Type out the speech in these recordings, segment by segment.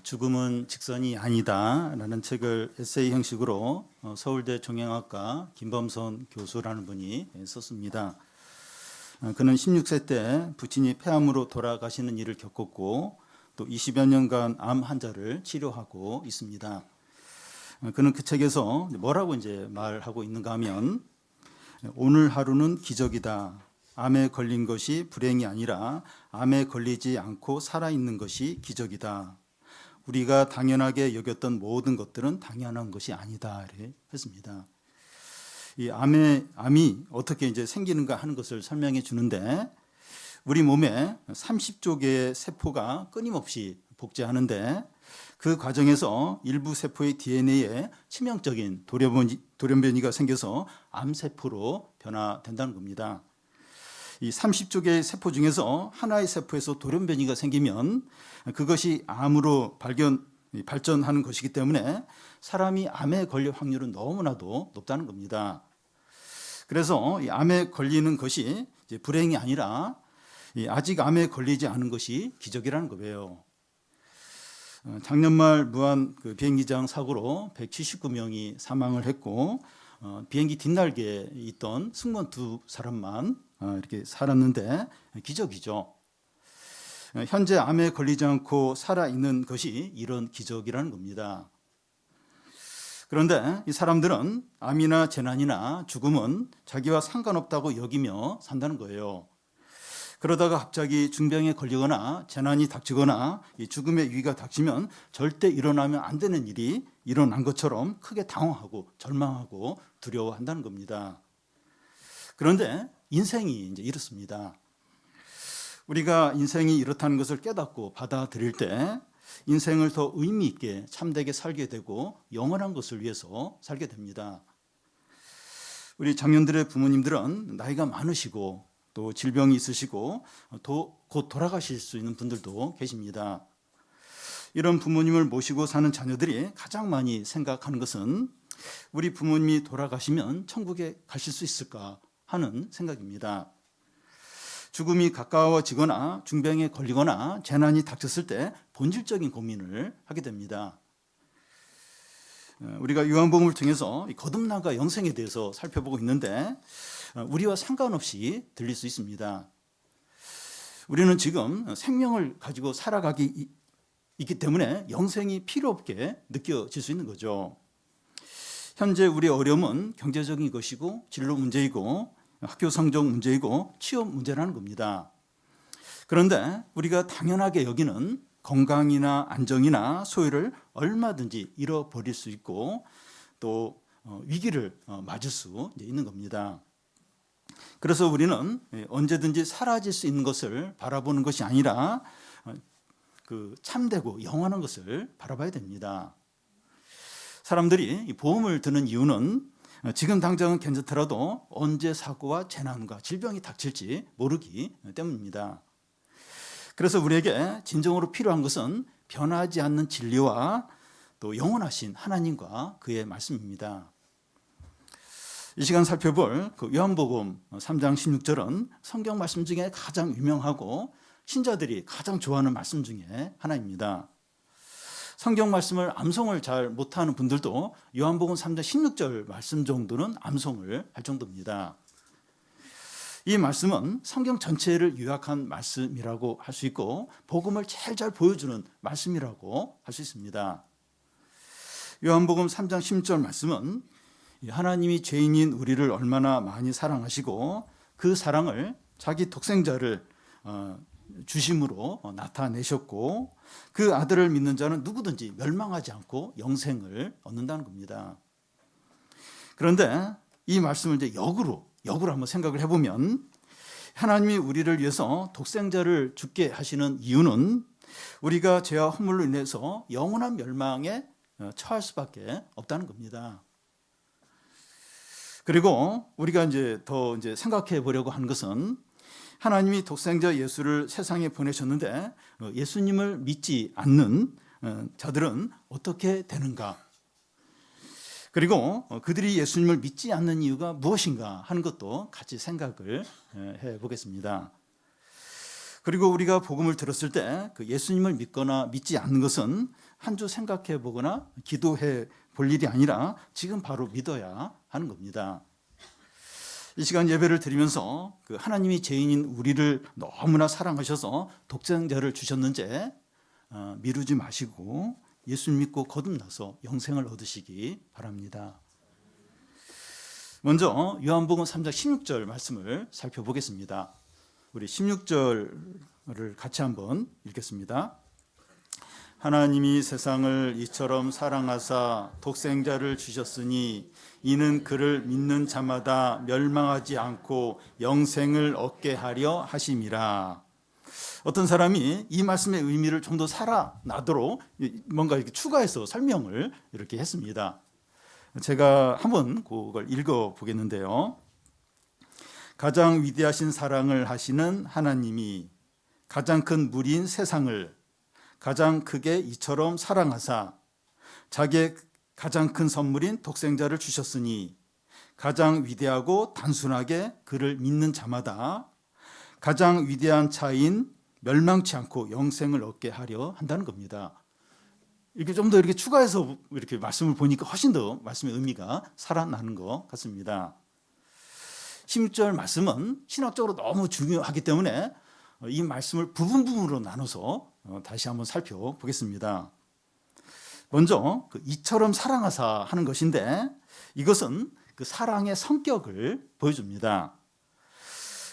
죽음은 직선이 아니다라는 책을 에세이 형식으로 서울대 종양학과 김범선 교수라는 분이 썼습니다. 그는 16세 때 부친이 폐암으로 돌아가시는 일을 겪었고 또 20여 년간 암 환자를 치료하고 있습니다. 그는 그 책에서 뭐라고 이제 말하고 있는가 하면, 오늘 하루는 기적이다. 암에 걸린 것이 불행이 아니라 암에 걸리지 않고 살아있는 것이 기적이다. 우리가 당연하게 여겼던 모든 것들은 당연한 것이 아니다. 이렇게 했습니다. 이 암이 어떻게 이제 생기는가 하는 것을 설명해 주는데, 우리 몸에 30조 개의 세포가 끊임없이 복제하는데 그 과정에서 일부 세포의 DNA에 치명적인 돌연변이가 생겨서 암세포로 변화된다는 겁니다. 이 30조 개의 세포 중에서 하나의 세포에서 돌연변이가 생기면 그것이 암으로 발전하는 것이기 때문에 사람이 암에 걸릴 확률은 너무나도 높다는 겁니다. 그래서 이 암에 걸리는 것이 이제 불행이 아니라 아직 암에 걸리지 않은 것이 기적이라는 거예요. 작년 말 무한 비행기장 사고로 179명이 사망을 했고, 비행기 뒷날개에 있던 승무원 2사람만 이렇게 살았는데 기적이죠. 현재 암에 걸리지 않고 살아있는 것이 이런 기적이라는 겁니다. 그런데 이 사람들은 암이나 재난이나 죽음은 자기와 상관없다고 여기며 산다는 거예요. 그러다가 갑자기 중병에 걸리거나 재난이 닥치거나 이 죽음의 위기가 닥치면 절대 일어나면 안 되는 일이 일어난 것처럼 크게 당황하고 절망하고 두려워한다는 겁니다. 그런데 인생이 이제 이렇습니다. 우리가 인생이 이렇다는 것을 깨닫고 받아들일 때 인생을 더 의미 있게 참되게 살게 되고 영원한 것을 위해서 살게 됩니다. 우리 장년들의 부모님들은 나이가 많으시고 또 질병이 있으시고 곧 돌아가실 수 있는 분들도 계십니다. 이런 부모님을 모시고 사는 자녀들이 가장 많이 생각하는 것은 우리 부모님이 돌아가시면 천국에 가실 수 있을까 하는 생각입니다. 죽음이 가까워지거나 중병에 걸리거나 재난이 닥쳤을 때 본질적인 고민을 하게 됩니다. 우리가 요한복음을 통해서 거듭남과 영생에 대해서 살펴보고 있는데 우리와 상관없이 들릴 수 있습니다. 우리는 지금 생명을 가지고 살아가기 있기 때문에 영생이 필요 없게 느껴질 수 있는 거죠. 현재 우리의 어려움은 경제적인 것이고 진로 문제이고 학교 성적 문제이고 취업 문제라는 겁니다. 그런데 우리가 당연하게 여기는 건강이나 안정이나 소유를 얼마든지 잃어버릴 수 있고 또 위기를 맞을 수 있는 겁니다. 그래서 우리는 언제든지 사라질 수 있는 것을 바라보는 것이 아니라 참되고 영원한 것을 바라봐야 됩니다. 사람들이 보험을 드는 이유는 지금 당장은 괜찮더라도 언제 사고와 재난과 질병이 닥칠지 모르기 때문입니다. 그래서 우리에게 진정으로 필요한 것은 변하지 않는 진리와 또 영원하신 하나님과 그의 말씀입니다. 이 시간 살펴볼 요한복음 3장 16절은 성경 말씀 중에 가장 유명하고 신자들이 가장 좋아하는 말씀 중에 하나입니다. 성경 말씀을 암송을 잘 못하는 분들도 요한복음 3장 16절 말씀 정도는 암송을 할 정도입니다. 이 말씀은 성경 전체를 요약한 말씀이라고 할 수 있고 복음을 제일 잘 보여주는 말씀이라고 할 수 있습니다. 요한복음 3장 16절 말씀은 하나님이 죄인인 우리를 얼마나 많이 사랑하시고 그 사랑을 자기 독생자를 주심으로 나타내셨고 그 아들을 믿는 자는 누구든지 멸망하지 않고 영생을 얻는다는 겁니다. 그런데 이 말씀을 이제 역으로 한번 생각을 해보면, 하나님이 우리를 위해서 독생자를 죽게 하시는 이유는 우리가 죄와 허물로 인해서 영원한 멸망에 처할 수밖에 없다는 겁니다. 그리고 우리가 더 생각해 보려고 하는 것은, 하나님이 독생자 예수를 세상에 보내셨는데 예수님을 믿지 않는 자들은 어떻게 되는가? 그리고 그들이 예수님을 믿지 않는 이유가 무엇인가 하는 것도 같이 생각을 해 보겠습니다. 그리고 우리가 복음을 들었을 때 예수님을 믿거나 믿지 않는 것은 한 주 생각해 보거나 기도해 볼 일이 아니라 지금 바로 믿어야 하는 겁니다. 이 시간 예배를 드리면서 그 하나님이 죄인인 우리를 너무나 사랑하셔서 독생자를 주셨는지 미루지 마시고 예수 믿고 거듭나서 영생을 얻으시기 바랍니다. 먼저 요한복음 3장 16절 말씀을 살펴보겠습니다. 우리 16절을 같이 한번 읽겠습니다. 하나님이 세상을 이처럼 사랑하사 독생자를 주셨으니 이는 그를 믿는 자마다 멸망하지 않고 영생을 얻게 하려 하심이라. 어떤 사람이 이 말씀의 의미를 좀 더 살아나도록 뭔가 이렇게 추가해서 설명을 이렇게 했습니다. 제가 한번 그걸 읽어보겠는데요. 가장 위대하신 사랑을 하시는 하나님이 가장 큰 무리인 세상을 가장 크게 이처럼 사랑하사 자기의 가장 큰 선물인 독생자를 주셨으니 가장 위대하고 단순하게 그를 믿는 자마다 가장 위대한 차이인 멸망치 않고 영생을 얻게 하려 한다는 겁니다. 이렇게 좀 더 이렇게 추가해서 이렇게 말씀을 보니까 훨씬 더 말씀의 의미가 살아나는 것 같습니다. 16절 말씀은 신학적으로 너무 중요하기 때문에 이 말씀을 부분으로 나눠서 다시 한번 살펴보겠습니다. 먼저 이처럼 사랑하사 하는 것인데 이것은 그 사랑의 성격을 보여줍니다.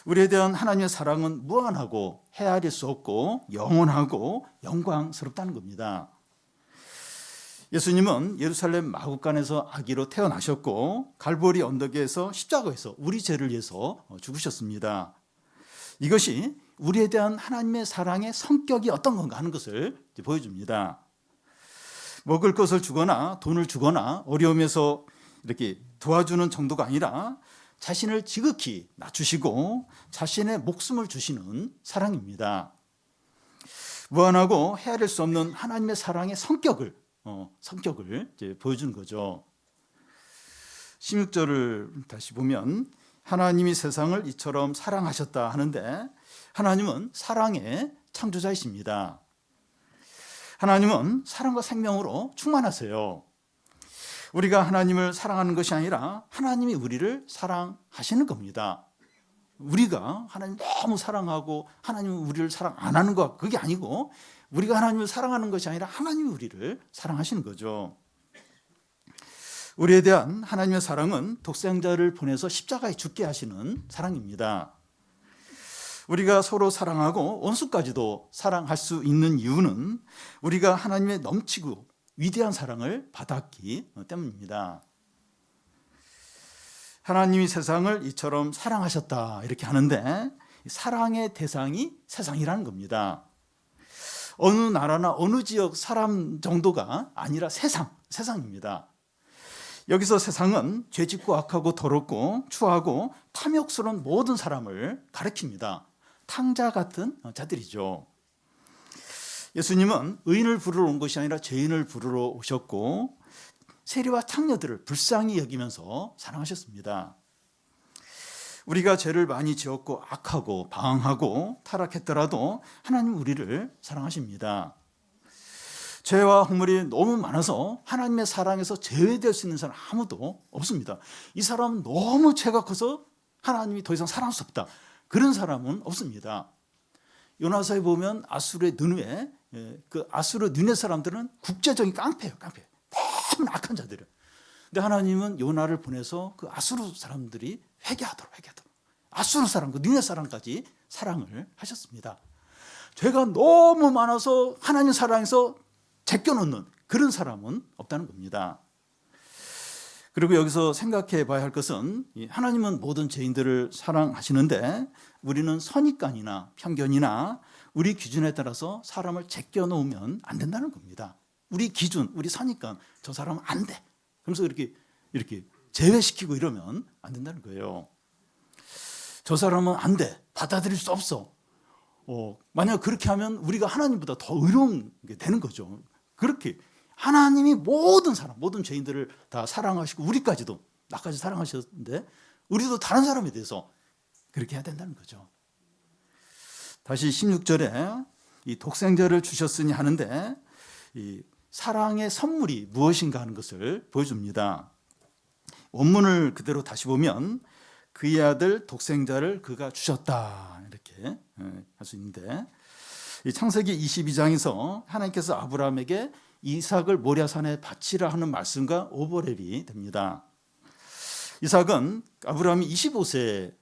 우리에 대한 하나님의 사랑은 무한하고 헤아릴 수 없고 영원하고 영광스럽다는 겁니다. 예수님은 예루살렘 마구간에서 아기로 태어나셨고 갈보리 언덕에서 십자가에서 우리 죄를 위해서 죽으셨습니다. 이것이 우리에 대한 하나님의 사랑의 성격이 어떤 건가 하는 것을 보여줍니다. 먹을 것을 주거나 돈을 주거나 어려움에서 이렇게 도와주는 정도가 아니라 자신을 지극히 낮추시고 자신의 목숨을 주시는 사랑입니다. 무한하고 헤아릴 수 없는 하나님의 사랑의 성격을 이제 보여주는 거죠. 16절을 다시 보면 하나님이 세상을 이처럼 사랑하셨다 하는데 하나님은 사랑의 창조자이십니다. 하나님은 사랑과 생명으로 충만하세요. 우리가 하나님을 사랑하는 것이 아니라 하나님이 우리를 사랑하시는 겁니다. 우리가 하나님 너무 사랑하고 하나님은 우리를 사랑 안 하는 것 그게 아니고 우리가 하나님을 사랑하는 것이 아니라 하나님이 우리를 사랑하시는 거죠. 우리에 대한 하나님의 사랑은 독생자를 보내서 십자가에 죽게 하시는 사랑입니다. 우리가 서로 사랑하고 원수까지도 사랑할 수 있는 이유는 우리가 하나님의 넘치고 위대한 사랑을 받았기 때문입니다. 하나님이 세상을 이처럼 사랑하셨다 이렇게 하는데 사랑의 대상이 세상이라는 겁니다. 어느 나라나 어느 지역 사람 정도가 아니라 세상입니다. 여기서 세상은 죄짓고 악하고 더럽고 추하고 탐욕스러운 모든 사람을 가리킵니다. 탕자 같은 자들이죠. 예수님은 의인을 부르러 온 것이 아니라 죄인을 부르러 오셨고 세리와 창녀들을 불쌍히 여기면서 사랑하셨습니다. 우리가 죄를 많이 지었고 악하고 방황하고 타락했더라도 하나님 우리를 사랑하십니다. 죄와 허물이 너무 많아서 하나님의 사랑에서 제외될 수 있는 사람 아무도 없습니다. 이 사람은 너무 죄가 커서 하나님이 더 이상 사랑할 수 없다. 그런 사람은 없습니다. 요나서에 보면 아수르의 느느웨, 그 아수르 느느웨 사람들은 국제적인 깡패예요. 깡패. 너무 악한 자들이에요. 근데 하나님은 요나를 보내서 그 아수르 사람들이 회개하도록 아수르 사람, 그 느느웨 사람까지 사랑을 하셨습니다. 죄가 너무 많아서 하나님 사랑에서 제껴놓는 그런 사람은 없다는 겁니다. 그리고 여기서 생각해 봐야 할 것은 하나님은 모든 죄인들을 사랑하시는데 우리는 선입관이나 편견이나 우리 기준에 따라서 사람을 제껴놓으면 안 된다는 겁니다. 우리 기준, 우리 선입관, 저 사람은 안 돼. 그러면서 이렇게 제외시키고 이러면 안 된다는 거예요. 저 사람은 안 돼. 받아들일 수 없어. 만약 그렇게 하면 우리가 하나님보다 더 의로운 게 되는 거죠. 그렇게 하나님이 모든 사람, 모든 죄인들을 다 사랑하시고 우리까지도 나까지 사랑하셨는데 우리도 다른 사람에 대해서 그렇게 해야 된다는 거죠. 다시 16절에 이 독생자를 주셨으니 하는데 이 사랑의 선물이 무엇인가 하는 것을 보여줍니다. 원문을 그대로 다시 보면 그의 아들 독생자를 그가 주셨다 이렇게 할 수 있는데, 이 창세기 22장에서 하나님께서 아브라함에게 이삭을 모리아산에 바치라 하는 말씀과 오버랩이 됩니다. 이삭은 아브라함이 25세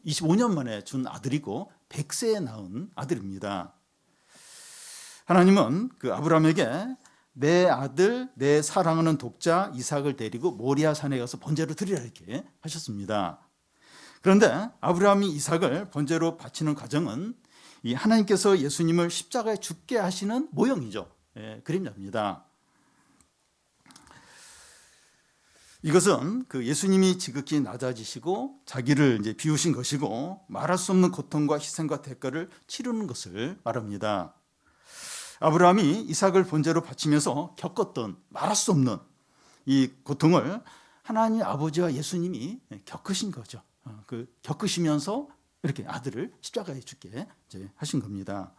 25년 만에 준 아들이고 100세에 낳은 아들입니다. 하나님은 그 아브라함에게 내 아들, 내 사랑하는 독자 이삭을 데리고 모리아산에 가서 번제로 드리라 이렇게 하셨습니다. 그런데 아브라함이 이삭을 번제로 바치는 과정은 이 하나님께서 예수님을 십자가에 죽게 하시는 모형이죠. 그림자입니다. 이것은 그 예수님이 지극히 낮아지시고 자기를 이제 비우신 것이고 말할 수 없는 고통과 희생과 대가를 치르는 것을 말합니다. 아브라함이 이삭을 번제로 바치면서 겪었던 말할 수 없는 이 고통을 하나님 아버지와 예수님이 겪으신 거죠. 그 겪으시면서 이렇게 아들을 십자가에 죽게 이제 하신 겁니다.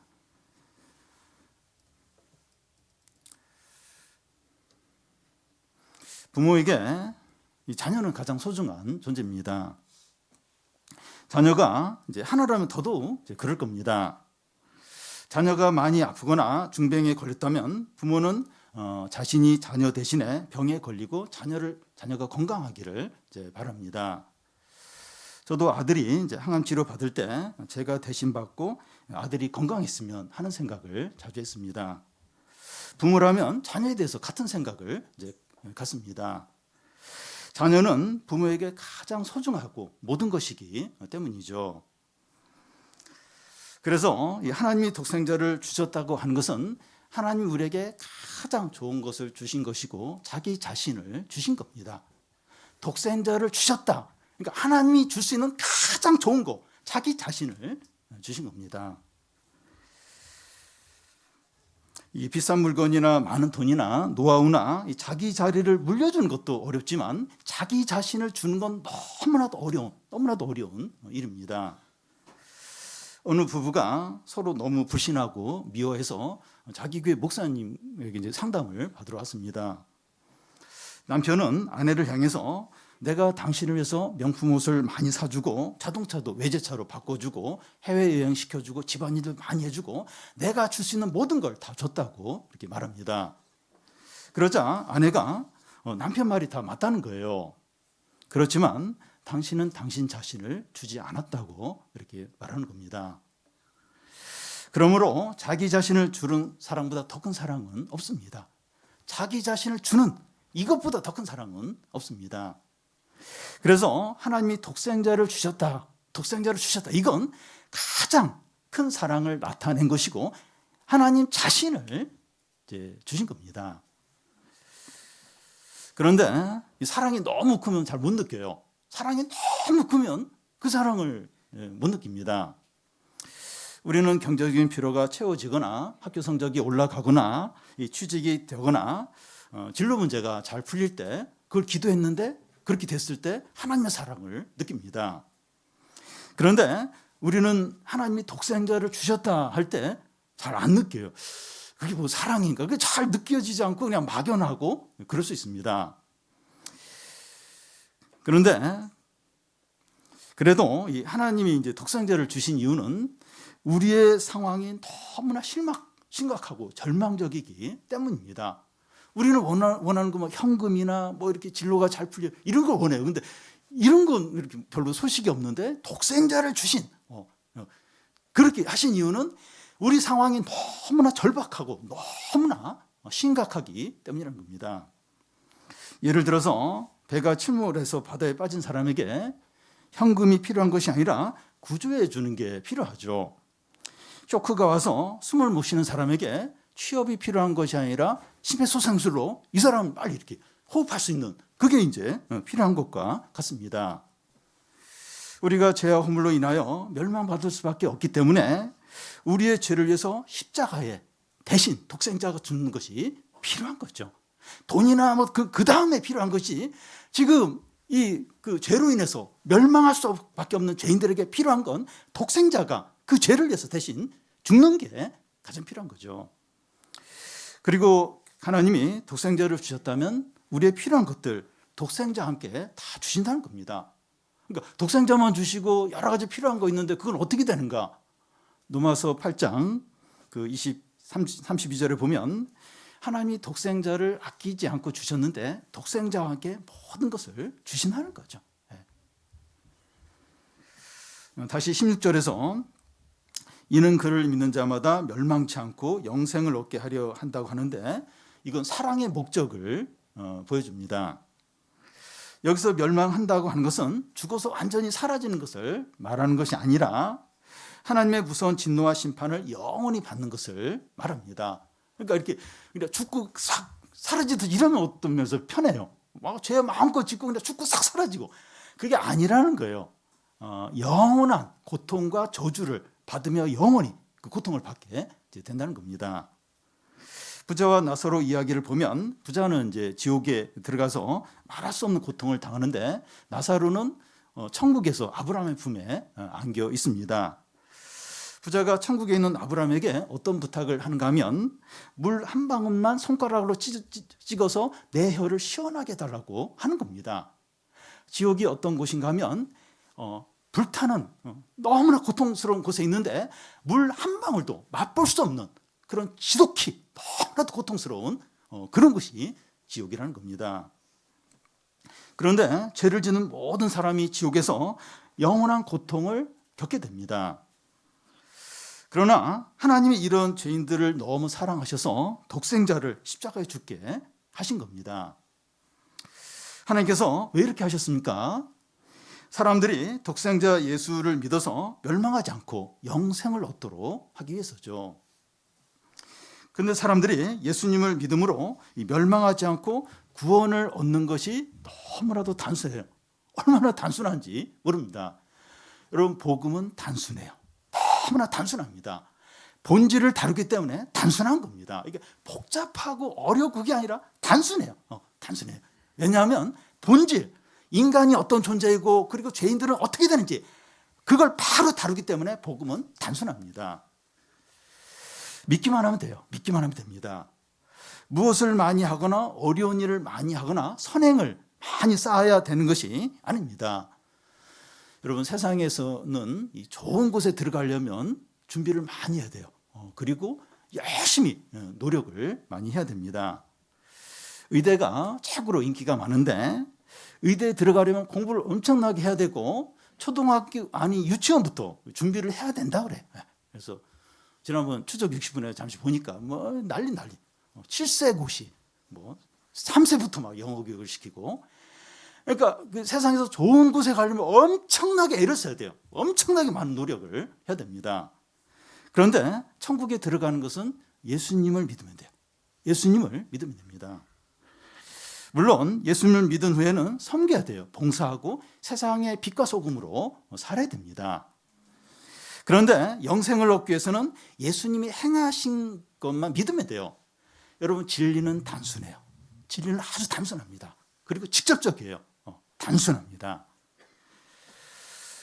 부모에게 이 자녀는 가장 소중한 존재입니다. 자녀가 이제 하나라면 더더욱 이제 그럴 겁니다. 자녀가 많이 아프거나 중병에 걸렸다면 부모는 자신이 자녀 대신에 병에 걸리고 자녀가 건강하기를 이제 바랍니다. 저도 아들이 이제 항암 치료 받을 때 제가 대신 받고 아들이 건강했으면 하는 생각을 자주 했습니다. 부모라면 자녀에 대해서 같은 생각을 이제 갖습니다. 자녀는 부모에게 가장 소중하고 모든 것이기 때문이죠. 그래서 하나님이 독생자를 주셨다고 하는 것은 하나님이 우리에게 가장 좋은 것을 주신 것이고 자기 자신을 주신 겁니다. 독생자를 주셨다. 그러니까 하나님이 줄 수 있는 가장 좋은 거, 자기 자신을 주신 겁니다. 이 비싼 물건이나 많은 돈이나 노하우나 자기 자리를 물려주는 것도 어렵지만 자기 자신을 주는 건 너무나도 어려운 일입니다. 어느 부부가 서로 너무 불신하고 미워해서 자기 교회 목사님에게 이제 상담을 받으러 왔습니다. 남편은 아내를 향해서 내가 당신을 위해서 명품 옷을 많이 사주고 자동차도 외제차로 바꿔주고 해외여행 시켜주고 집안일을 많이 해주고 내가 줄 수 있는 모든 걸 다 줬다고 이렇게 말합니다. 그러자 아내가 남편 말이 다 맞다는 거예요. 그렇지만 당신은 당신 자신을 주지 않았다고 이렇게 말하는 겁니다. 그러므로 자기 자신을 주는 사랑보다 더 큰 사랑은 없습니다. 자기 자신을 주는 이것보다 더 큰 사랑은 없습니다. 그래서 하나님이 독생자를 주셨다. 이건 가장 큰 사랑을 나타낸 것이고 하나님 자신을 이제 주신 겁니다. 그런데 이 사랑이 너무 크면 잘 못 느껴요. 사랑이 너무 크면 그 사랑을 못 느낍니다. 우리는 경제적인 필요가 채워지거나 학교 성적이 올라가거나 취직이 되거나 진로 문제가 잘 풀릴 때 그걸 기도했는데 그렇게 됐을 때 하나님의 사랑을 느낍니다. 그런데 우리는 하나님이 독생자를 주셨다 할 때 잘 안 느껴요. 그게 뭐 사랑인가? 그게 잘 느껴지지 않고 그냥 막연하고 그럴 수 있습니다. 그런데 그래도 이 하나님이 이제 독생자를 주신 이유는 우리의 상황이 너무나 심각하고 절망적이기 때문입니다. 우리는 원하는 거 뭐 현금이나 뭐 이렇게 진로가 잘 풀려 이런 걸 원해요. 근데 이런 건 이렇게 별로 소식이 없는데 독생자를 주신 그렇게 하신 이유는 우리 상황이 너무나 절박하고 너무나 심각하기 때문이라는 겁니다. 예를 들어서 배가 침몰해서 바다에 빠진 사람에게 현금이 필요한 것이 아니라 구조해 주는 게 필요하죠. 쇼크가 와서 숨을 못 쉬는 사람에게 취업이 필요한 것이 아니라 심폐소생술로 이 사람 빨리 이렇게 호흡할 수 있는 그게 이제 필요한 것과 같습니다. 우리가 죄와 허물로 인하여 멸망받을 수밖에 없기 때문에 우리의 죄를 위해서 십자가에 대신 독생자가 주는 것이 필요한 거죠. 돈이나 뭐 그 다음에 필요한 것이 지금 그 죄로 인해서 멸망할 수밖에 없는 죄인들에게 필요한 건 독생자가 그 죄를 위해서 대신 죽는 게 가장 필요한 거죠. 그리고 하나님이 독생자를 주셨다면 우리의 필요한 것들 독생자와 함께 다 주신다는 겁니다. 그러니까 독생자만 주시고 여러 가지 필요한 거 있는데 그건 어떻게 되는가? 로마서 8장 32절에 보면 하나님이 독생자를 아끼지 않고 주셨는데 독생자와 함께 모든 것을 주신다는 거죠. 다시 16절에서 이는 그를 믿는 자마다 멸망치 않고 영생을 얻게 하려 한다고 하는데 이건 사랑의 목적을 보여줍니다. 여기서 멸망한다고 하는 것은 죽어서 완전히 사라지는 것을 말하는 것이 아니라 하나님의 무서운 진노와 심판을 영원히 받는 것을 말합니다. 그러니까 이렇게 죽고 싹 사라지듯 이러면 어떠면서 편해요. 막 죄 마음껏 짓고 그냥 죽고 싹 사라지고 그게 아니라는 거예요. 영원한 고통과 저주를 받으며 영원히 그 고통을 받게 된다는 겁니다. 부자와 나사로 이야기를 보면 부자는 이제 지옥에 들어가서 말할 수 없는 고통을 당하는데 나사로는 천국에서 아브라함의 품에 안겨 있습니다. 부자가 천국에 있는 아브라함에게 어떤 부탁을 하는가 하면 물 한 방울만 손가락으로 찍어서 내 혀를 시원하게 해달라고 하는 겁니다. 지옥이 어떤 곳인가 하면 불타는 너무나 고통스러운 곳에 있는데 물 한 방울도 맛볼 수 없는 그런 지독히 너무나도 고통스러운 그런 곳이 지옥이라는 겁니다. 그런데 죄를 짓는 모든 사람이 지옥에서 영원한 고통을 겪게 됩니다. 그러나 하나님이 이런 죄인들을 너무 사랑하셔서 독생자를 십자가에 죽게 하신 겁니다. 하나님께서 왜 이렇게 하셨습니까? 사람들이 독생자 예수를 믿어서 멸망하지 않고 영생을 얻도록 하기 위해서죠. 그런데 사람들이 예수님을 믿음으로 멸망하지 않고 구원을 얻는 것이 너무나도 단순해요. 얼마나 단순한지 모릅니다. 여러분, 복음은 단순해요. 너무나 단순합니다. 본질을 다루기 때문에 단순한 겁니다. 이게 복잡하고 어려워 그게 아니라 단순해요. 단순해요. 왜냐하면 본질, 인간이 어떤 존재이고 그리고 죄인들은 어떻게 되는지 그걸 바로 다루기 때문에 복음은 단순합니다. 믿기만 하면 돼요. 믿기만 하면 됩니다. 무엇을 많이 하거나 어려운 일을 많이 하거나 선행을 많이 쌓아야 되는 것이 아닙니다. 여러분, 세상에서는 이 좋은 곳에 들어가려면 준비를 많이 해야 돼요. 그리고 열심히 노력을 많이 해야 됩니다. 의대가 최고로 인기가 많은데 의대에 들어가려면 공부를 엄청나게 해야 되고 초등학교 아니 유치원부터 준비를 해야 된다 그래. 그래서 지난번 추석 60분에 잠시 보니까 뭐 난리 7세 고시 3세부터 막 영어 교육을 시키고 그러니까 그 세상에서 좋은 곳에 가려면 엄청나게 애를 써야 돼요. 엄청나게 많은 노력을 해야 됩니다. 그런데 천국에 들어가는 것은 예수님을 믿으면 돼요. 예수님을 믿으면 됩니다. 물론 예수님을 믿은 후에는 섬겨야 돼요. 봉사하고 세상의 빛과 소금으로 살아야 됩니다. 그런데 영생을 얻기 위해서는 예수님이 행하신 것만 믿으면 돼요. 여러분, 진리는 단순해요. 진리는 아주 단순합니다. 그리고 직접적이에요. 단순합니다.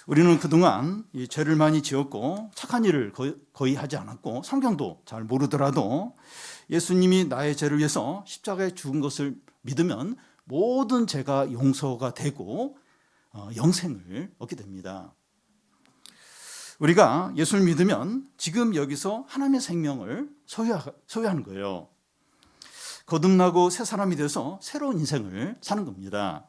우리는 그동안 이 죄를 많이 지었고 착한 일을 거의 하지 않았고 성경도 잘 모르더라도 예수님이 나의 죄를 위해서 십자가에 죽은 것을 믿으면 모든 죄가 용서가 되고 영생을 얻게 됩니다. 우리가 예수를 믿으면 지금 여기서 하나님의 생명을 소유하는 거예요. 거듭나고 새 사람이 돼서 새로운 인생을 사는 겁니다.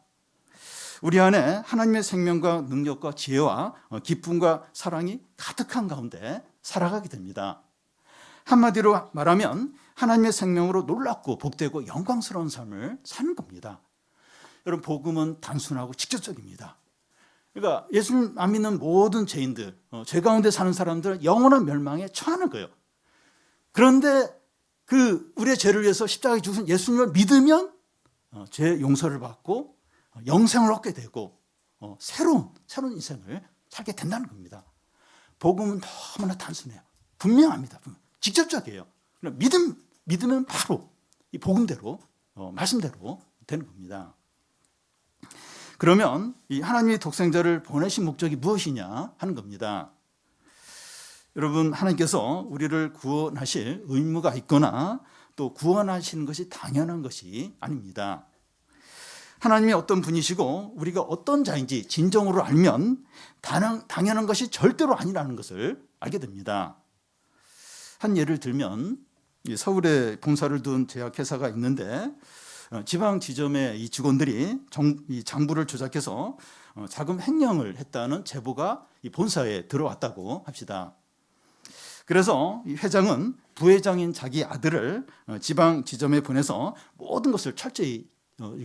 우리 안에 하나님의 생명과 능력과 지혜와 기쁨과 사랑이 가득한 가운데 살아가게 됩니다. 한마디로 말하면 하나님의 생명으로 놀랍고 복되고 영광스러운 삶을 사는 겁니다. 여러분, 복음은 단순하고 직접적입니다. 그러니까 예수님 안 믿는 모든 죄인들, 죄 가운데 사는 사람들 영원한 멸망에 처하는 거예요. 그런데 그 우리의 죄를 위해서 십자가에 죽으신 예수님을 믿으면 죄 용서를 받고 영생을 얻게 되고 새로운 인생을 살게 된다는 겁니다. 복음은 너무나 단순해요. 분명합니다. 직접적이에요. 믿으면 바로 이 복음대로 말씀대로 되는 겁니다. 그러면 이 하나님의 독생자를 보내신 목적이 무엇이냐 하는 겁니다. 여러분, 하나님께서 우리를 구원하실 의무가 있거나 또 구원하시는 것이 당연한 것이 아닙니다. 하나님이 어떤 분이시고 우리가 어떤 자인지 진정으로 알면 당연한 것이 절대로 아니라는 것을 알게 됩니다. 한 예를 들면 서울에 본사를 둔 제약회사가 있는데 지방 지점의 이 직원들이 이 장부를 조작해서 자금 횡령을 했다는 제보가 이 본사에 들어왔다고 합시다. 그래서 이 회장은 부회장인 자기 아들을 지방 지점에 보내서 모든 것을 철저히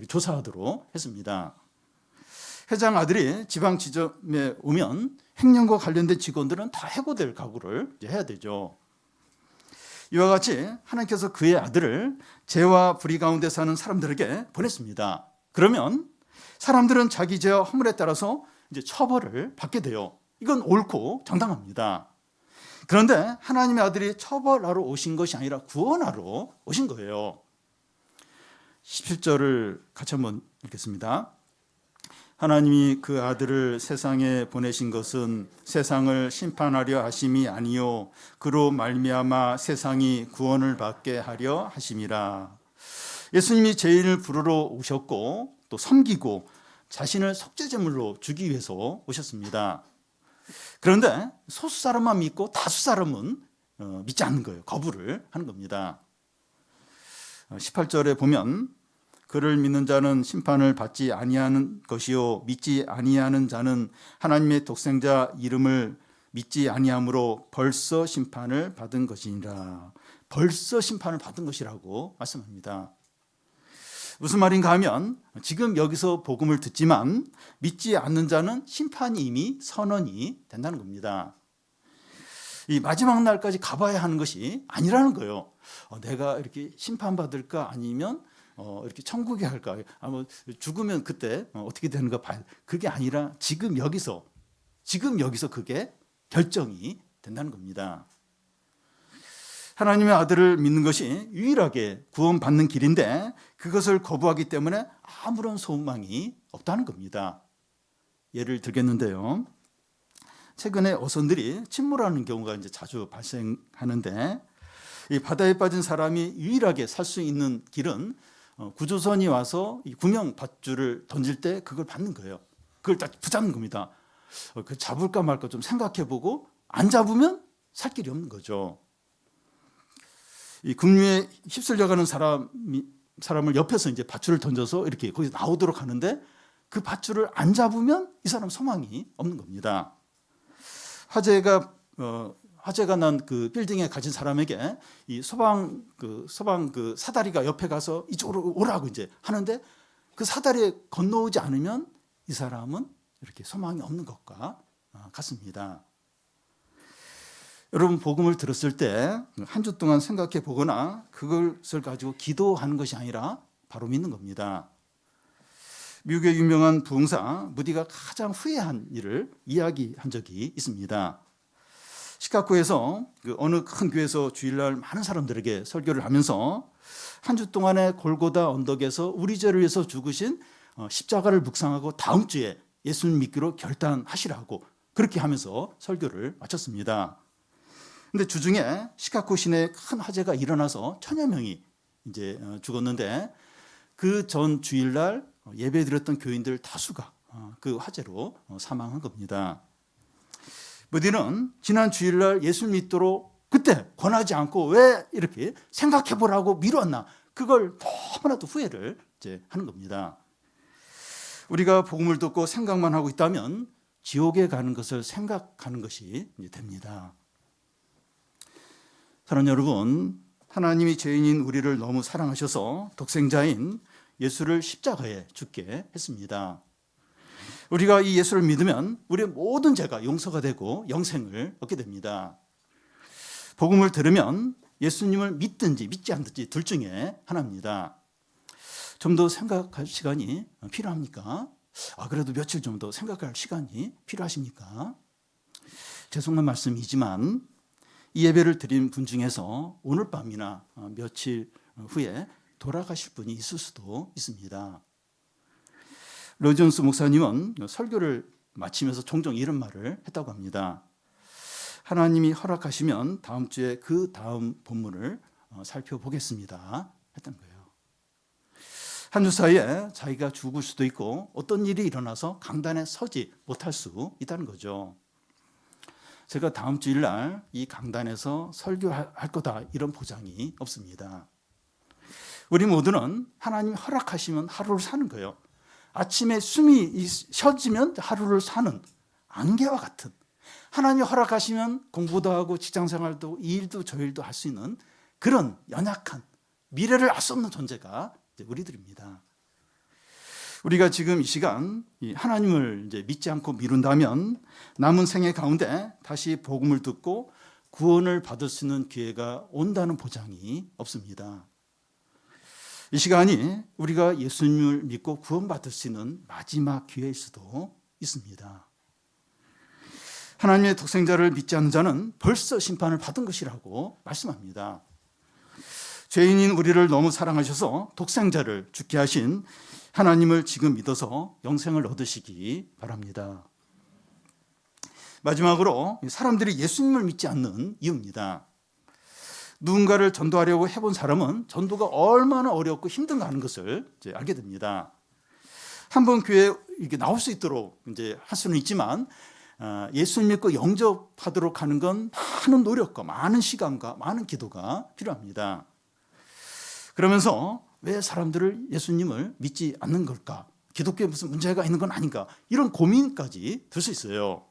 조사하도록 했습니다. 회장 아들이 지방 지점에 오면 횡령과 관련된 직원들은 다 해고될 각오를 해야 되죠. 이와 같이 하나님께서 그의 아들을 죄와 불의 가운데 사는 사람들에게 보냈습니다. 그러면 사람들은 자기 죄와 허물에 따라서 이제 처벌을 받게 돼요. 이건 옳고 정당합니다. 그런데 하나님의 아들이 처벌하러 오신 것이 아니라 구원하러 오신 거예요. 17절을 같이 한번 읽겠습니다. 하나님이 그 아들을 세상에 보내신 것은 세상을 심판하려 하심이 아니요 그로 말미암아 세상이 구원을 받게 하려 하심이라. 예수님이 죄인을 부르러 오셨고 또 섬기고 자신을 속죄제물로 주기 위해서 오셨습니다. 그런데 소수 사람만 믿고 다수 사람은 믿지 않는 거예요. 거부를 하는 겁니다. 18절에 보면 그를 믿는 자는 심판을 받지 아니하는 것이요 믿지 아니하는 자는 하나님의 독생자 이름을 믿지 아니함으로 벌써 심판을 받은 것이니라. 벌써 심판을 받은 것이라고 말씀합니다. 무슨 말인가 하면 지금 여기서 복음을 듣지만 믿지 않는 자는 심판이 이미 선언이 된다는 겁니다. 이 마지막 날까지 가봐야 하는 것이 아니라는 거예요. 내가 이렇게 심판받을까 아니면 이렇게 천국에 갈까? 아마 죽으면 그때 어떻게 되는가 봐야. 그게 아니라 지금 여기서 그게 결정이 된다는 겁니다. 하나님의 아들을 믿는 것이 유일하게 구원받는 길인데 그것을 거부하기 때문에 아무런 소망이 없다는 겁니다. 예를 들겠는데요. 최근에 어선들이 침몰하는 경우가 이제 자주 발생하는데 이 바다에 빠진 사람이 유일하게 살 수 있는 길은 구조선이 와서 이 구명 밧줄을 던질 때 그걸 받는 거예요. 그걸 딱 붙잡는 겁니다. 그 잡을까 말까 좀 생각해보고 안 잡으면 살 길이 없는 거죠. 이 급류에 휩쓸려가는 사람을 옆에서 이제 밧줄을 던져서 이렇게 거기서 나오도록 하는데 그 밧줄을 안 잡으면 이 사람 소망이 없는 겁니다. 화재가 난 그 빌딩에 갇힌 사람에게 이 소방 사다리가 옆에 가서 이쪽으로 오라고 이제 하는데 그 사다리에 건너오지 않으면 이 사람은 이렇게 소망이 없는 것과 같습니다. 여러분 복음을 들었을 때 한 주 동안 생각해 보거나 그것을 가지고 기도하는 것이 아니라 바로 믿는 겁니다. 미국의 유명한 부흥사 무디가 가장 후회한 일을 이야기한 적이 있습니다. 시카고에서 어느 큰 교회에서 주일날 많은 사람들에게 설교를 하면서 한 주 동안의 골고다 언덕에서 우리 죄를 위해서 죽으신 십자가를 묵상하고 다음 주에 예수님 믿기로 결단하시라고 그렇게 하면서 설교를 마쳤습니다. 근데 주중에 시카고 시내에 큰 화재가 일어나서 1000여 명이 이제 죽었는데 그 전 주일날 예배 드렸던 교인들 다수가 그 화재로 사망한 겁니다. 무디는 지난 주일날 예수 믿도록 그때 권하지 않고 왜 이렇게 생각해 보라고 미뤘나 그걸 너무나도 후회를 이제 하는 겁니다. 우리가 복음을 듣고 생각만 하고 있다면 지옥에 가는 것을 생각하는 것이 됩니다. 사랑하는 여러분, 하나님이 죄인인 우리를 너무 사랑하셔서 독생자인 예수를 십자가에 죽게 했습니다. 우리가 이 예수를 믿으면 우리의 모든 죄가 용서가 되고 영생을 얻게 됩니다. 복음을 들으면 예수님을 믿든지 믿지 않든지 둘 중에 하나입니다. 좀 더 생각할 시간이 필요합니까? 그래도 며칠 좀 더 생각할 시간이 필요하십니까? 죄송한 말씀이지만 이 예배를 드린 분 중에서 오늘 밤이나 며칠 후에 돌아가실 분이 있을 수도 있습니다. 로존스 목사님은 설교를 마치면서 종종 이런 말을 했다고 합니다. 하나님이 허락하시면 다음 주에 그 다음 본문을 살펴보겠습니다 했던 거예요. 한 주 사이에 자기가 죽을 수도 있고 어떤 일이 일어나서 강단에 서지 못할 수 있다는 거죠. 제가 다음 주일날 이 강단에서 설교할 거다 이런 보장이 없습니다. 우리 모두는 하나님이 허락하시면 하루를 사는 거예요. 아침에 숨이 쉬어지면 하루를 사는 안개와 같은, 하나님이 허락하시면 공부도 하고 직장생활도 이 일도 저 일도 할 수 있는 그런 연약한, 미래를 알 수 없는 존재가 우리들입니다. 우리가 지금 이 시간 하나님을 이제 믿지 않고 미룬다면 남은 생애 가운데 다시 복음을 듣고 구원을 받을 수 있는 기회가 온다는 보장이 없습니다. 이 시간이 우리가 예수님을 믿고 구원받을 수 있는 마지막 기회일 수도 있습니다. 하나님의 독생자를 믿지 않는 자는 벌써 심판을 받은 것이라고 말씀합니다. 죄인인 우리를 너무 사랑하셔서 독생자를 죽게 하신 하나님을 지금 믿어서 영생을 얻으시기 바랍니다. 마지막으로 사람들이 예수님을 믿지 않는 이유입니다. 누군가를 전도하려고 해본 사람은 전도가 얼마나 어렵고 힘든가 하는 것을 이제 알게 됩니다. 한번 교회에 이렇게 나올 수 있도록 이제 할 수는 있지만 예수님 믿고 영접하도록 하는 건 많은 노력과 많은 시간과 많은 기도가 필요합니다. 그러면서 왜 사람들을 예수님을 믿지 않는 걸까? 기독교에 무슨 문제가 있는 건 아닌가? 이런 고민까지 들 수 있어요.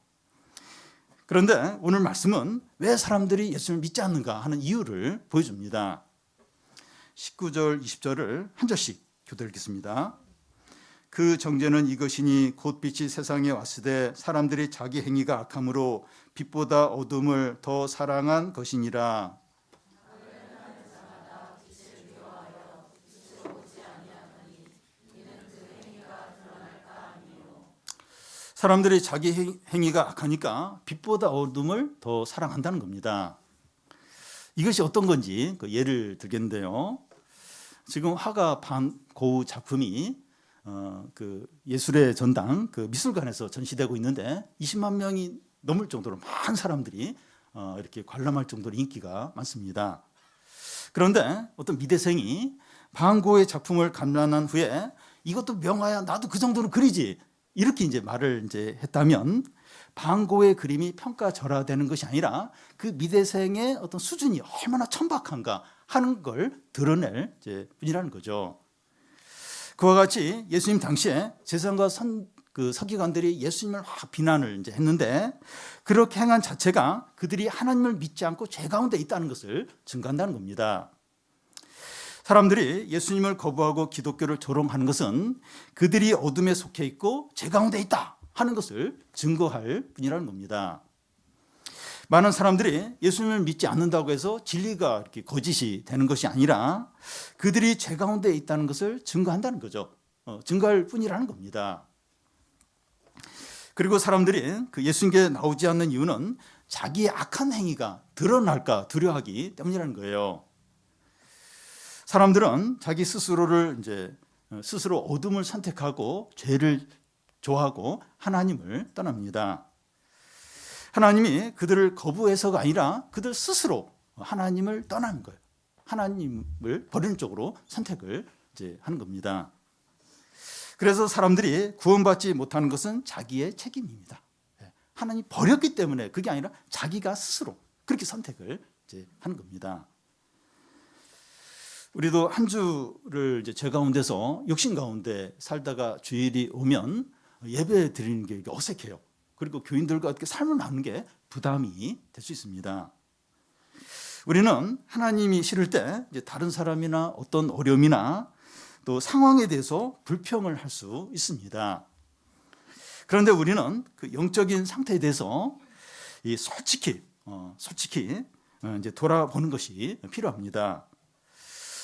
그런데 오늘 말씀은 왜 사람들이 예수님을 믿지 않는가 하는 이유를 보여줍니다. 19절, 20절을 한 절씩 교대 읽겠습니다. 그 정죄는 이것이니 곧 빛이 세상에 왔으되 사람들이 자기 행위가 악함으로 빛보다 어둠을 더 사랑한 것이니라. 사람들이 자기 행위가 악하니까 빛보다 어둠을 더 사랑한다는 겁니다. 이것이 어떤 건지 예를 들겠는데요. 지금 화가 반고흐 작품이 그 예술의 전당 그 미술관에서 전시되고 있는데 20만 명이 넘을 정도로 많은 사람들이 이렇게 관람할 정도로 인기가 많습니다. 그런데 어떤 미대생이 반고흐의 작품을 감상한 후에 이것도 명화야, 나도 그 정도는 그리지, 이렇게 이제 말을 이제 했다면 반고흐의 그림이 평가절하되는 것이 아니라 그 미대생의 어떤 수준이 얼마나 천박한가 하는 걸 드러낼 이제 뿐이라는 거죠. 그와 같이 예수님 당시에 재상과 서기관들이 예수님을 확 비난을 이제 했는데 그렇게 행한 자체가 그들이 하나님을 믿지 않고 죄 가운데 있다는 것을 증거한다는 겁니다. 사람들이 예수님을 거부하고 기독교를 조롱하는 것은 그들이 어둠에 속해 있고 죄 가운데 있다 하는 것을 증거할 뿐이라는 겁니다. 많은 사람들이 예수님을 믿지 않는다고 해서 진리가 이렇게 거짓이 되는 것이 아니라 그들이 죄 가운데 있다는 것을 증거한다는 거죠. 증거할 뿐이라는 겁니다. 그리고 사람들이 그 예수님께 나오지 않는 이유는 자기의 악한 행위가 드러날까 두려워하기 때문이라는 거예요. 사람들은 자기 스스로를 이제 스스로 어둠을 선택하고 죄를 좋아하고 하나님을 떠납니다. 하나님이 그들을 거부해서가 아니라 그들 스스로 하나님을 떠나는 거예요. 하나님을 버리는 쪽으로 선택을 이제 하는 겁니다. 그래서 사람들이 구원받지 못하는 것은 자기의 책임입니다. 하나님 버렸기 때문에 그게 아니라 자기가 스스로 그렇게 선택을 이제 하는 겁니다. 우리도 한 주를 이제 죄 가운데서 육신 가운데 살다가 주일이 오면 예배 드리는 게 어색해요. 그리고 교인들과 어떻게 삶을 나누는 게 부담이 될 수 있습니다. 우리는 하나님이 싫을 때 이제 다른 사람이나 어떤 어려움이나 또 상황에 대해서 불평을 할 수 있습니다. 그런데 우리는 그 영적인 상태에 대해서 솔직히 이제 돌아보는 것이 필요합니다.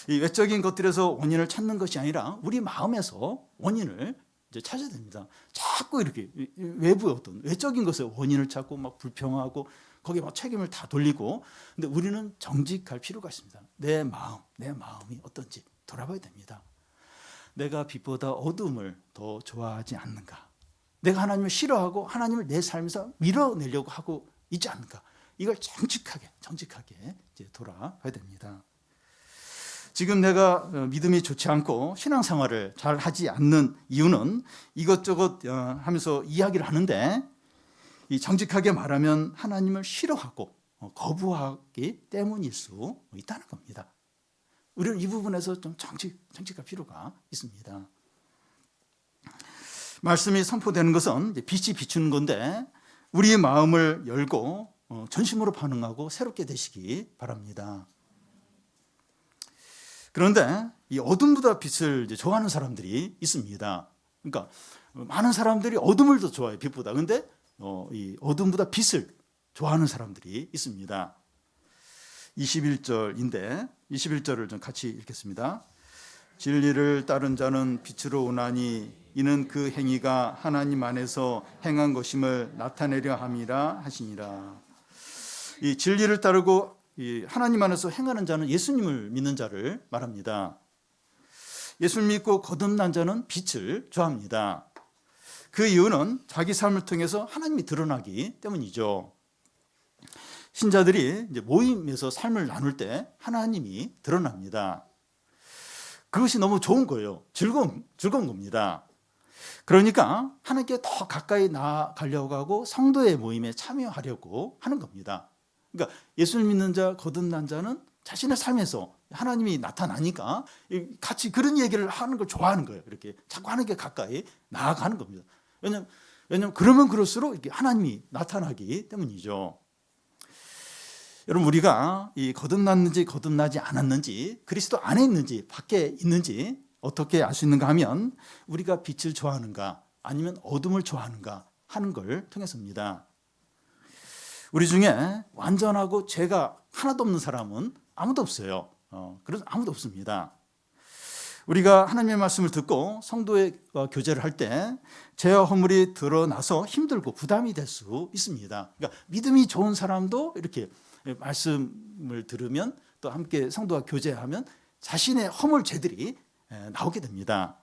이 외적인 것들에서 원인을 찾는 것이 아니라 우리 마음에서 원인을 이제 찾아야 됩니다. 자꾸 이렇게 외부의 어떤 외적인 것에 원인을 찾고 막 불평하고 거기에 막 책임을 다 돌리고, 근데 우리는 정직할 필요가 있습니다. 내 마음이 어떤지 돌아봐야 됩니다. 내가 빛보다 어둠을 더 좋아하지 않는가? 내가 하나님을 싫어하고 하나님을 내 삶에서 밀어내려고 하고 있지 않는가? 이걸 정직하게 이제 돌아봐야 됩니다. 지금 내가 믿음이 좋지 않고 신앙생활을 잘 하지 않는 이유는 이것저것 하면서 이야기를 하는데, 이 정직하게 말하면 하나님을 싫어하고 거부하기 때문일 수 있다는 겁니다. 우리는 이 부분에서 좀 정직할 필요가 있습니다. 말씀이 선포되는 것은 빛이 비추는 건데, 우리의 마음을 열고 전심으로 반응하고 새롭게 되시기 바랍니다. 그런데 이 어둠보다 빛을 좋아하는 사람들이 있습니다. 그러니까 많은 사람들이 어둠을 더 좋아해요, 빛보다. 그런데 이 어둠보다 빛을 좋아하는 사람들이 있습니다. 21절인데 21절을 좀 같이 읽겠습니다. 진리를 따른 자는 빛으로 오나니 이는 그 행위가 하나님 안에서 행한 것임을 나타내려 함이라 하시니라. 이 진리를 따르고 이 하나님 안에서 행하는 자는 예수님을 믿는 자를 말합니다. 예수를 믿고 거듭난 자는 빛을 좋아합니다. 그 이유는 자기 삶을 통해서 하나님이 드러나기 때문이죠. 신자들이 이제 모임에서 삶을 나눌 때 하나님이 드러납니다. 그것이 너무 좋은 거예요. 즐거운 겁니다. 그러니까 하나님께 더 가까이 나아가려고 하고 성도의 모임에 참여하려고 하는 겁니다. 그러니까 예수를 믿는 자, 거듭난 자는 자신의 삶에서 하나님이 나타나니까 같이 그런 얘기를 하는 걸 좋아하는 거예요. 이렇게 자꾸 하나님께 가까이 나아가는 겁니다. 왜냐하면 그러면 그럴수록 이렇게 하나님이 나타나기 때문이죠. 여러분, 우리가 이 거듭났는지 거듭나지 않았는지, 그리스도 안에 있는지 밖에 있는지 어떻게 알 수 있는가 하면, 우리가 빛을 좋아하는가 아니면 어둠을 좋아하는가 하는 걸 통해서입니다. 우리 중에 완전하고 죄가 하나도 없는 사람은 아무도 없어요. 그래서 아무도 없습니다. 우리가 하나님의 말씀을 듣고 성도의 교제를 할 때 죄와 허물이 드러나서 힘들고 부담이 될 수 있습니다. 그러니까 믿음이 좋은 사람도 이렇게 말씀을 들으면, 또 함께 성도와 교제하면 자신의 허물 죄들이 나오게 됩니다.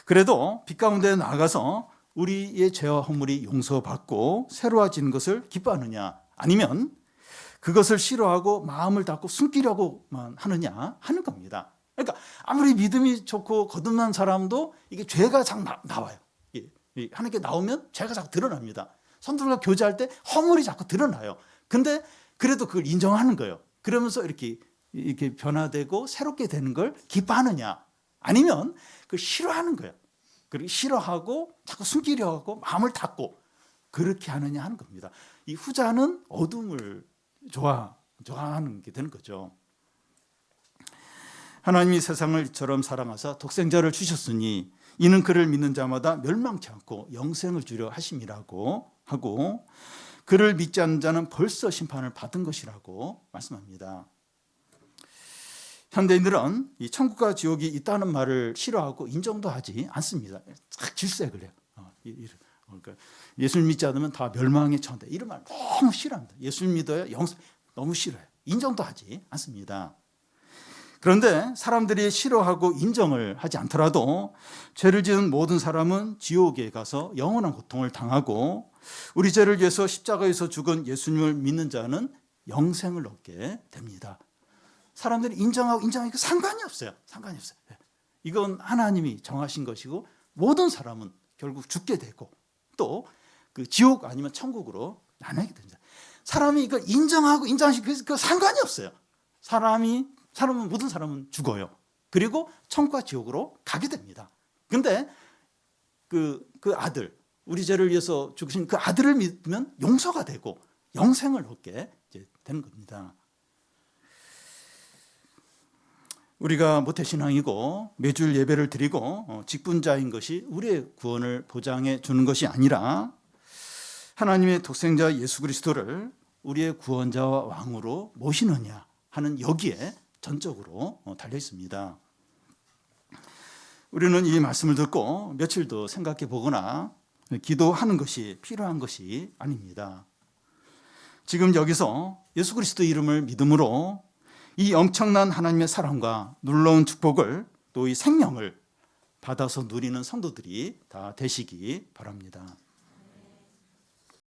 그래도 빛 가운데 나아가서 우리의 죄와 허물이 용서받고 새로워지는 것을 기뻐하느냐, 아니면 그것을 싫어하고 마음을 닫고 숨기려고만 하느냐 하는 겁니다. 그러니까 아무리 믿음이 좋고 거듭난 사람도 이게 죄가 자꾸 나와요. 하나님께 나오면 죄가 자꾸 드러납니다. 성도들과 교제할 때 허물이 자꾸 드러나요. 근데 그래도 그걸 인정하는 거예요. 그러면서 이렇게 변화되고 새롭게 되는 걸 기뻐하느냐, 아니면 그걸 싫어하는 거예요. 그렇게 싫어하고 자꾸 숨기려 하고 마음을 닫고 그렇게 하느냐 하는 겁니다. 이 후자는 어둠을 좋아하는 게 되는 거죠. 하나님이 세상을 이처럼 사랑하사 독생자를 주셨으니 이는 그를 믿는 자마다 멸망치 않고 영생을 주려 하심이라고 하고, 그를 믿지 않는 자는 벌써 심판을 받은 것이라고 말씀합니다. 현대인들은 이 천국과 지옥이 있다는 말을 싫어하고 인정도 하지 않습니다. 딱 질색을 해요. 그러니까 예수를 믿지 않으면 다 멸망에 처한다, 이런 말 너무 싫어합니다. 예수를 믿어야 영생, 너무 싫어요. 인정도 하지 않습니다. 그런데 사람들이 싫어하고 인정을 하지 않더라도 죄를 지은 모든 사람은 지옥에 가서 영원한 고통을 당하고, 우리 죄를 위해서 십자가에서 죽은 예수님을 믿는 자는 영생을 얻게 됩니다. 사람들이 인정하고 인정하니까 상관이 없어요. 이건 하나님이 정하신 것이고, 모든 사람은 결국 죽게 되고 또 그 지옥 아니면 천국으로 나뉘게 됩니다. 사람이 이걸 인정하고 인정하시 그 상관이 없어요. 모든 사람은 죽어요. 그리고 천국과 지옥으로 가게 됩니다. 근데 그 아들, 우리 죄를 위해서 죽으신 그 아들을 믿으면 용서가 되고 영생을 얻게 되는 겁니다. 우리가 모태신앙이고 매주 예배를 드리고 직분자인 것이 우리의 구원을 보장해 주는 것이 아니라, 하나님의 독생자 예수 그리스도를 우리의 구원자와 왕으로 모시느냐 하는 여기에 전적으로 달려 있습니다. 우리는 이 말씀을 듣고 며칠 더 생각해 보거나 기도하는 것이 필요한 것이 아닙니다. 지금 여기서 예수 그리스도 이름을 믿음으로 이 엄청난 하나님의 사랑과 놀라운 축복을, 또 이 생명을 받아서 누리는 성도들이 다 되시기 바랍니다.